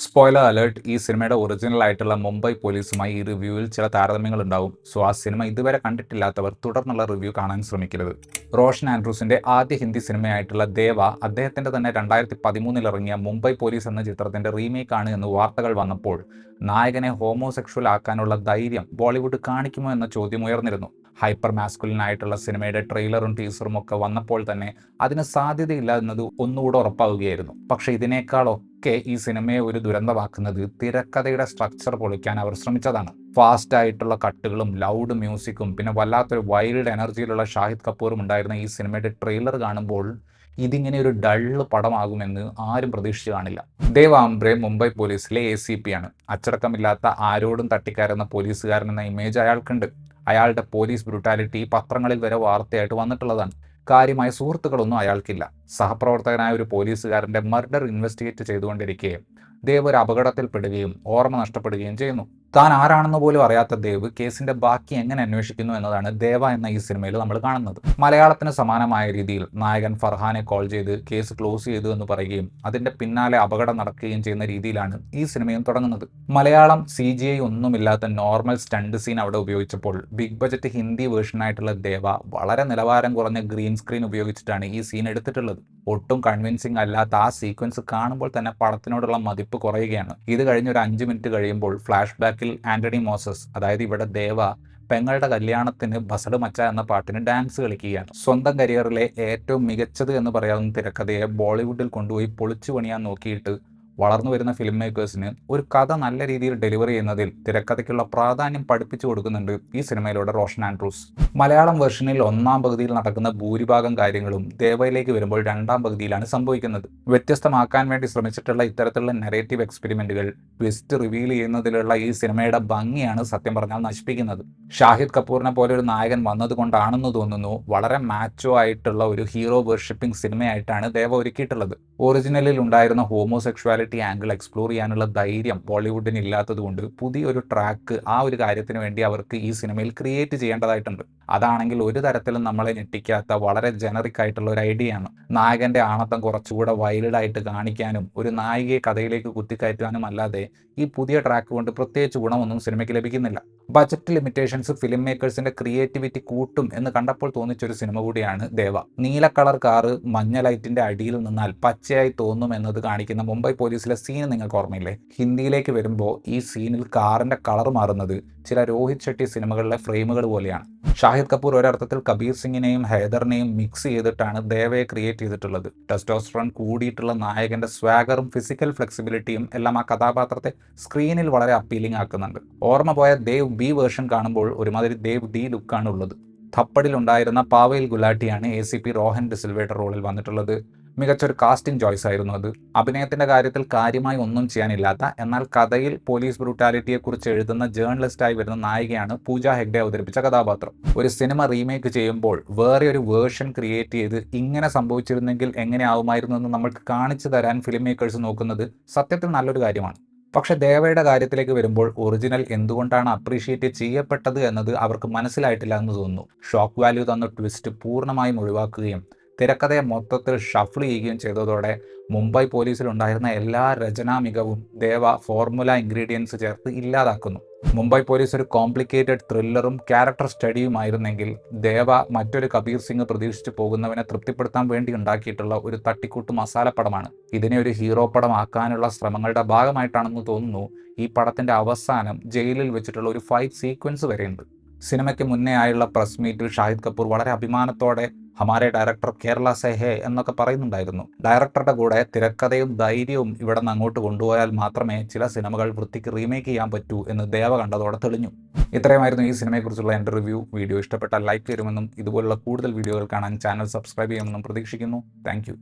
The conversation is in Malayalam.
സ്പോയിലർ അലേർട്ട്, ഈ സിനിമയുടെ ഒറിജിനൽ ആയിട്ടുള്ള മുംബൈ പോലീസുമായി ഈ റിവ്യൂവിൽ ചില താരതമ്യങ്ങൾ ഉണ്ടാവും. സോ ആ സിനിമ ഇതുവരെ കണ്ടിട്ടില്ലാത്തവർ തുടർന്നുള്ള റിവ്യൂ കാണാൻ ശ്രമിക്കരുത്. റോഷൻ ആൻഡ്രൂസിന്റെ ആദ്യ ഹിന്ദി സിനിമയായിട്ടുള്ള ദേവ അദ്ദേഹത്തിന്റെ തന്നെ 2013 ഇറങ്ങിയ മുംബൈ പോലീസ് എന്ന ചിത്രത്തിന്റെ റീമേക്ക് ആണ് എന്ന് വാർത്തകൾ വന്നപ്പോൾ നായകനെ ഹോമോസെക്ഷൽ ആക്കാനുള്ള ധൈര്യം ബോളിവുഡ് കാണിക്കുമോ എന്ന ചോദ്യം ഉയർന്നിരുന്നു. ഹൈപ്പർ മാസ്കുലിൻ ആയിട്ടുള്ള സിനിമയുടെ ട്രെയിലറും ടീസറും ഒക്കെ വന്നപ്പോൾ തന്നെ അതിന് സാധ്യതയില്ല എന്നത് ഒന്നുകൂടെ ഉറപ്പാവുകയായിരുന്നു. പക്ഷെ ഇതിനേക്കാളൊക്കെ ഈ സിനിമയെ ഒരു ദുരന്തമാക്കുന്നത് തിരക്കഥയുടെ സ്ട്രക്ചർ പൊളിക്കാൻ അവർ ശ്രമിച്ചതാണ്. ഫാസ്റ്റ് ആയിട്ടുള്ള കട്ടുകളും ലൗഡ് മ്യൂസിക്കും പിന്നെ വല്ലാത്തൊരു വൈൽഡ് എനർജിയിലുള്ള ഷാഹിദ് കപൂറും ഉണ്ടായിരുന്ന ഈ സിനിമയുടെ ട്രെയിലർ കാണുമ്പോൾ ഇതിങ്ങനെ ഒരു ഡള്ള് പടമാകുമെന്ന് ആരും പ്രതീക്ഷിച്ചു കാണില്ല. ദേവ് ആംബ്രെ മുംബൈ പോലീസിലെ ACP ആണ്. അച്ചടക്കമില്ലാത്ത ആരോടും തട്ടിക്കയറുന്ന പോലീസുകാരൻ എന്ന ഇമേജ് അയാൾക്കുണ്ട്. അയാളുടെ പോലീസ് ബ്രൂട്ടാലിറ്റി പത്രങ്ങളിൽ വരെ വാർത്തയായിട്ട് വന്നിട്ടുള്ളതാണ്. കാര്യമായ സുഹൃത്തുക്കളൊന്നും അയാൾക്കില്ല. സഹപ്രവർത്തകനായ ഒരു പോലീസുകാരന്റെ മർഡർ ഇൻവെസ്റ്റിഗേറ്റ് ചെയ്തുകൊണ്ടിരിക്കെ ദേവ് ഒരു അപകടത്തിൽപ്പെടുകയും ഓർമ്മ നഷ്ടപ്പെടുകയും ചെയ്യുന്നു. താൻ ആരാണെന്ന് പോലും അറിയാത്ത ദേവ് കേസിന്റെ ബാക്കി എങ്ങനെ അന്വേഷിക്കുന്നു എന്നതാണ് ദേവ എന്ന ഈ സിനിമയിൽ നമ്മൾ കാണുന്നത്. മലയാളത്തിന് സമാനമായ രീതിയിൽ നായകൻ ഫർഹാനെ കോൾ ചെയ്ത് കേസ് ക്ലോസ് ചെയ്തു എന്ന് പറയുകയും അതിന്റെ പിന്നാലെ അപകടം നടക്കുകയും ചെയ്യുന്ന രീതിയിലാണ് ഈ സിനിമയും തുടങ്ങുന്നത്. മലയാളം CGI ഒന്നുമില്ലാത്ത നോർമൽ സ്റ്റണ്ട് സീൻ അവിടെ ഉപയോഗിച്ചപ്പോൾ ബിഗ് ബജറ്റ് ഹിന്ദി വേർഷനായിട്ടുള്ള ദേവ വളരെ നിലവാരം കുറഞ്ഞ ഗ്രീൻ സ്ക്രീൻ ഉപയോഗിച്ചിട്ടാണ് ഈ സീൻ എടുത്തിട്ടുള്ളത്. ഒട്ടും കൺവിൻസിംഗ് അല്ലാത്ത ആ സീക്വൻസ് കാണുമ്പോൾ തന്നെ പടത്തിനോടുള്ള മതിപ്പ് കുറയുകയാണ്. ഇത് കഴിഞ്ഞ് ഒരു 5 മിനിറ്റ് കഴിയുമ്പോൾ ഫ്ലാഷ് ബാക്കിൽ ആന്റണി മോസസ്, അതായത് ഇവിടെ ദേവ പെങ്ങളുടെ കല്യാണത്തിന് ബസഡ് മച്ച എന്ന പാട്ടിന് ഡാൻസ് കളിക്കുകയാണ്. സ്വന്തം കരിയറിലെ ഏറ്റവും മികച്ചത് എന്ന് പറയാവുന്ന തിരക്കഥയെ ബോളിവുഡിൽ കൊണ്ടുപോയി പൊളിച്ചു പണിയാൻ നോക്കിയിട്ട് വളർന്നു വരുന്ന ഫിലിം മേക്കേഴ്സിന് ഒരു കഥ നല്ല രീതിയിൽ ഡെലിവറി ചെയ്യുന്നതിൽ തിരക്കഥയ്ക്കുള്ള പ്രാധാന്യം പഠിപ്പിച്ചു കൊടുക്കുന്നുണ്ട് ഈ സിനിമയിലൂടെ റോഷൻ ആൻഡ്രൂസ്. മലയാളം വെർഷനിൽ ഒന്നാം പകുതിയിൽ നടക്കുന്ന ഭൂരിഭാഗം കാര്യങ്ങളും ദേവയിലേക്ക് വരുമ്പോൾ രണ്ടാം പകുതിയിലാണ് സംഭവിക്കുന്നത്. വ്യത്യസ്തമാക്കാൻ വേണ്ടി ശ്രമിച്ചിട്ടുള്ള ഇത്തരത്തിലുള്ള നെറേറ്റീവ് എക്സ്പെരിമെന്റുകൾ ട്വിസ്റ്റ് റിവീൽ ചെയ്യുന്നതിലുള്ള ഈ സിനിമയുടെ ഭംഗിയാണ് സത്യം പറഞ്ഞാൽ നശിപ്പിക്കുന്നത്. ഷാഹിദ് കപൂറിനെ പോലെ ഒരു നായകൻ വന്നതുകൊണ്ടാണെന്ന് തോന്നുന്നു വളരെ മാച്ചോ ആയിട്ടുള്ള ഒരു ഹീറോ വർഷിപ്പിംഗ് സിനിമയായിട്ടാണ് ദേവ ഒരുക്കിയിട്ടുള്ളത്. ഒറിജിനലിൽ ഉണ്ടായിരുന്ന ഹോമോസെക്ഷുവാലിറ്റി ആംഗിൾ എക്സ്പ്ലോർ ചെയ്യാനുള്ള ധൈര്യം ബോളിവുഡിന് ഇല്ലാത്തതുകൊണ്ട് പുതിയൊരു ട്രാക്ക് ആ ഒരു കാര്യത്തിന് വേണ്ടി അവർക്ക് ഈ സിനിമയിൽ ക്രിയേറ്റ് ചെയ്യേണ്ടതായിട്ടുണ്ട്. അതാണെങ്കിൽ ഒരു തരത്തിലും നമ്മളെ ഞെട്ടിക്കാത്ത വളരെ ജനറിക് ആയിട്ടുള്ള ഒരു ഐഡിയ ആണ്. നായകന്റെ ആണത്തം കുറച്ചുകൂടെ വൈൽഡായിട്ട് കാണിക്കാനും ഒരു നായികയെ കഥയിലേക്ക് കുത്തിക്കയറ്റാനും അല്ലാതെ ഈ പുതിയ ട്രാക്ക് കൊണ്ട് പ്രത്യേകിച്ച് ഗുണമൊന്നും സിനിമയ്ക്ക് ലഭിക്കുന്നില്ല. ബജറ്റ് ലിമിറ്റേഷൻസ് ഫിലിം മേക്കേഴ്സിന്റെ ക്രിയേറ്റിവിറ്റി കൂട്ടും എന്ന് കണ്ടപ്പോൾ തോന്നിച്ചൊരു സിനിമ കൂടിയാണ് ദേവ. നീല കളർ കാറ് മഞ്ഞ ലൈറ്റിന്റെ അടിയിൽ നിന്നാൽ പച്ചയായി തോന്നും എന്നത് കാണിക്കുന്ന മുംബൈ പോലീസിലെ സീൻ നിങ്ങൾക്ക് ഓർമ്മയില്ലേ? ഹിന്ദിയിലേക്ക് വരുമ്പോൾ ഈ സീനിൽ കാറിന്റെ കളർ മാറുന്നത് ചില രോഹിത് ഷെട്ടി സിനിമകളിലെ ഫ്രെയിമുകൾ പോലെയാണ്. ഷാഹിദ് കപൂർ ഒരർത്ഥത്തിൽ കബീർ സിംഗിനെയും ഹൈദറിനെയും മിക്സ് ചെയ്തിട്ടാണ് ദേവയെ ക്രിയേറ്റ് ചെയ്തിട്ടുള്ളത്. ടെസ്റ്റോസ്റ്ററോൺ കൂടിയിട്ടുള്ള നായകന്റെ സ്വാഗറും ഫിസിക്കൽ ഫ്ലെക്സിബിലിറ്റിയും എല്ലാം ആ കഥാപാത്രത്തെ സ്ക്രീനിൽ വളരെ അപ്പീലിംഗ് ആക്കുന്നുണ്ട്. ഓർമ്മ പോയ ദേവ് B വേർഷൻ കാണുമ്പോൾ ഒരുമാതിരി ദേവ് D ലുക്കാണ് ഉള്ളത്. ഥപ്പടിൽ ഉണ്ടായിരുന്ന പാവേൽ ഗുലാട്ടിയാണ് ACP റോഹൻ ഡിസിൽവയുടെ റോളിൽ വന്നിട്ടുള്ളത്. മികച്ചൊരു കാസ്റ്റിംഗ് ചോയ്സ് ആയിരുന്നു അത്. അഭിനയത്തിന്റെ കാര്യത്തിൽ കാര്യമായി ഒന്നും ചെയ്യാനില്ലാത്ത എന്നാൽ കഥയിൽ പോലീസ് ബ്രൂട്ടാലിറ്റിയെക്കുറിച്ച് എഴുതുന്ന ജേർണലിസ്റ്റായി വരുന്ന നായികയാണ് പൂജ ഹെഗ്ഡെ അവതരിപ്പിച്ച കഥാപാത്രം. ഒരു സിനിമ റീമേക്ക് ചെയ്യുമ്പോൾ വേറെ ഒരു വേർഷൻ ക്രിയേറ്റ് ചെയ്ത് ഇങ്ങനെ സംഭവിച്ചിരുന്നെങ്കിൽ എങ്ങനെയാവുമായിരുന്നു എന്ന് നമ്മൾക്ക് കാണിച്ചു തരാൻ ഫിലിം മേക്കേഴ്സ് നോക്കുന്നത് സത്യത്തിൽ നല്ലൊരു കാര്യമാണ്. പക്ഷെ ദേവയുടെ കാര്യത്തിലേക്ക് വരുമ്പോൾ ഒറിജിനൽ എന്തുകൊണ്ടാണ് അപ്രീഷിയേറ്റ് ചെയ്യപ്പെട്ടത് എന്നത് അവർക്ക് മനസ്സിലായിട്ടില്ല എന്ന് തോന്നുന്നു. ഷോക്ക് വാല്യൂ തന്ന ട്വിസ്റ്റ് പൂർണ്ണമായും ഒഴിവാക്കുകയും തിരക്കഥയെ മൊത്തത്തിൽ ഷഫിൾ ചെയ്യുകയും ചെയ്തതോടെ മുംബൈ പോലീസിലുണ്ടായിരുന്ന എല്ലാ രചനാ മികവും ദേവ ഫോർമുല ഇൻഗ്രീഡിയൻസ് ചേർത്ത് ഇല്ലാതാക്കുന്നു. മുംബൈ പോലീസ് ഒരു കോംപ്ലിക്കേറ്റഡ് ത്രില്ലറും ക്യാരക്ടർ സ്റ്റഡിയുമായിരുന്നെങ്കിൽ ദേവ മറ്റൊരു കബീർ സിംഗ് പ്രതീക്ഷിച്ചു പോകുന്നവനെ തൃപ്തിപ്പെടുത്താൻ വേണ്ടി ഉണ്ടാക്കിയിട്ടുള്ള ഒരു തട്ടിക്കൂട്ട് മസാലപ്പടമാണ്. ഇതിനെ ഒരു ഹീറോ പടം ആക്കാനുള്ള ശ്രമങ്ങളുടെ ഭാഗമായിട്ടാണെന്ന് തോന്നുന്നു ഈ പടത്തിന്റെ അവസാനം ജയിലിൽ വെച്ചിട്ടുള്ള ഒരു ഫൈറ്റ് സീക്വൻസ് വരെയുണ്ട്. സിനിമയ്ക്ക് മുന്നേ ആയുള്ള പ്രസ് മീറ്റിൽ ഷാഹിദ് കപൂർ വളരെ അഭിമാനത്തോടെ ഹമാരെ ഡയറക്ടർ കേരള സെ ഹേ എന്നൊക്കെ പറയുന്നുണ്ടായിരുന്നു. ഡയറക്ടറുടെ കൂടെ തിരക്കഥയും ധൈര്യവും ഇവിടെ നിന്ന് അങ്ങോട്ട് കൊണ്ടുപോയാൽ മാത്രമേ ചില സിനിമകൾ വൃത്തിക്ക് റീമേക്ക് ചെയ്യാൻ പറ്റൂ എന്ന് ദേവ കണ്ടതോടെ തെളിഞ്ഞു. ഇത്രയുമായിരുന്നു ഈ സിനിമയെക്കുറിച്ചുള്ള എൻ്റെ റിവ്യൂ. വീഡിയോ ഇഷ്ടപ്പെട്ടാൽ ലൈക്ക് തരുമെന്നും ഇതുപോലുള്ള കൂടുതൽ വീഡിയോകൾ കാണാൻ ചാനൽ സബ്സ്ക്രൈബ് ചെയ്യുമെന്നും പ്രതീക്ഷിക്കുന്നു. താങ്ക്